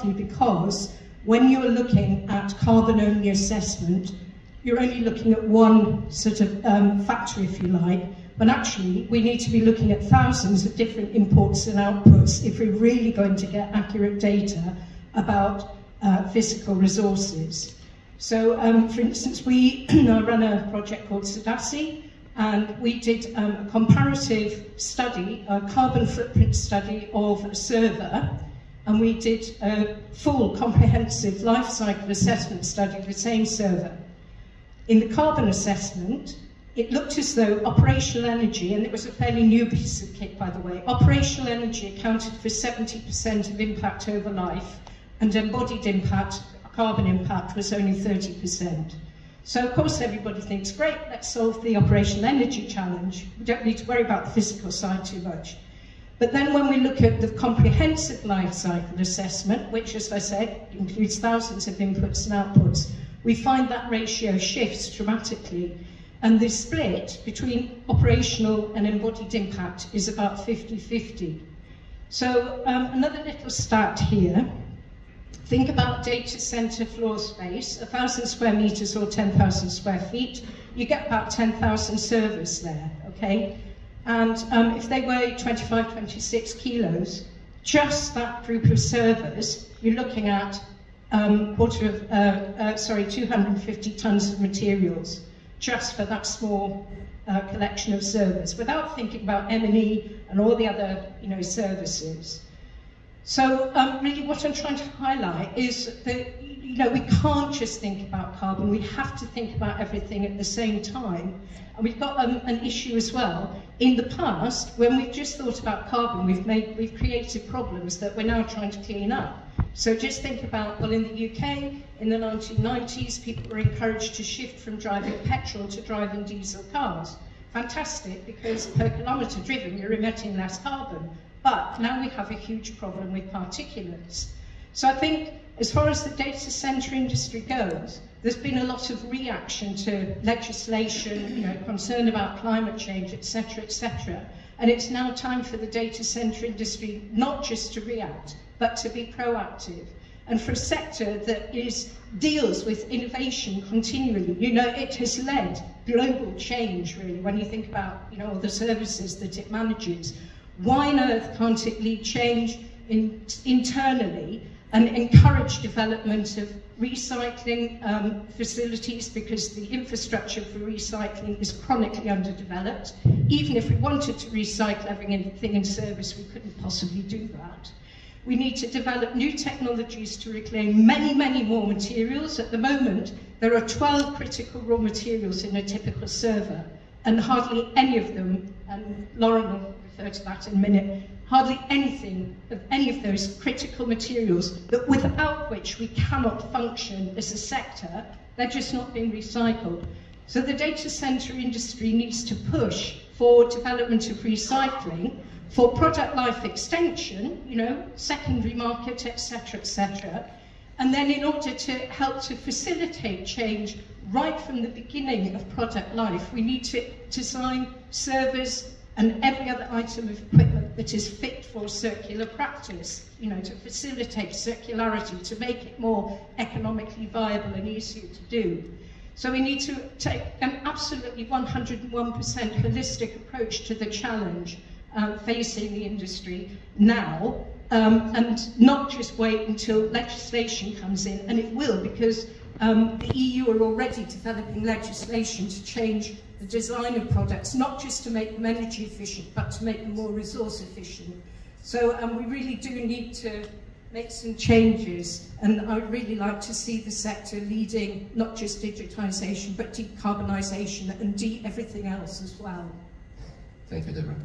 because when you're looking at carbon-only assessment, you're only looking at one sort of factor, if you like, but actually we need to be looking at thousands of different inputs and outputs if we're really going to get accurate data about physical resources. So, for instance, we run a project called SEDASI, and we did a comparative study, a carbon footprint study of a server, and we did a full comprehensive life cycle assessment study of the same server. In the carbon assessment, it looked as though operational energy, and it was a fairly new piece of kit, by the way, operational energy accounted for 70% of impact over life, and embodied impact, carbon impact, was only 30%. So, of course, everybody thinks, great, let's solve the operational energy challenge. We don't need to worry about the physical side too much. But then when we look at the comprehensive life cycle assessment, which, as I said, includes thousands of inputs and outputs, we find that ratio shifts dramatically. And the split between operational and embodied impact is about 50-50. So another little stat here. Think about data center floor space, 1,000 square meters or 10,000 square feet. You get about 10,000 servers there, okay? And if they weigh 25, 26 kilos, just that group of servers, you're looking at 250 tons of materials, just for that small collection of servers, without thinking about M&E and all the other, services. So really what I'm trying to highlight is that, we can't just think about carbon, we have to think about everything at the same time. And we've got an issue as well. In the past, when we've just thought about carbon, we've created problems that we're now trying to clean up. So just think about, well, in the UK, in the 1990s, people were encouraged to shift from driving petrol to driving diesel cars. Fantastic, because per kilometre driven, you're emitting less carbon. But now we have a huge problem with particulates. So I think, as far as the data centre industry goes, there's been a lot of reaction to legislation, concern about climate change, etc., etc. And it's now time for the data centre industry not just to react, but to be proactive. And for a sector that deals with innovation continually, it has led global change, really, when you think about, all the services that it manages. Why on earth can't it lead change internally and encourage development of recycling facilities, because the infrastructure for recycling is chronically underdeveloped. Even if we wanted to recycle everything in service, we couldn't possibly do that. We need to develop new technologies to reclaim many, many more materials. At the moment, there are 12 critical raw materials in a typical server, and hardly any of them, and Lauren will refer to that in a minute, hardly anything of any of those critical materials that without which we cannot function as a sector, they're just not being recycled. So the data centre industry needs to push for development of recycling, for product life extension, secondary market, etc., etc. And then in order to help to facilitate change right from the beginning of product life, we need to design servers and every other item of equipment that is fit for circular practice, to facilitate circularity, to make it more economically viable and easier to do. So we need to take an absolutely 101% holistic approach to the challenge facing the industry now, and not just wait until legislation comes in, and it will, because the EU are already developing legislation to change the design of products, not just to make them energy efficient, but to make them more resource efficient. So we really do need to make some changes, and I would really like to see the sector leading not just digitalisation, but decarbonisation and everything else as well. Thank you, Deborah.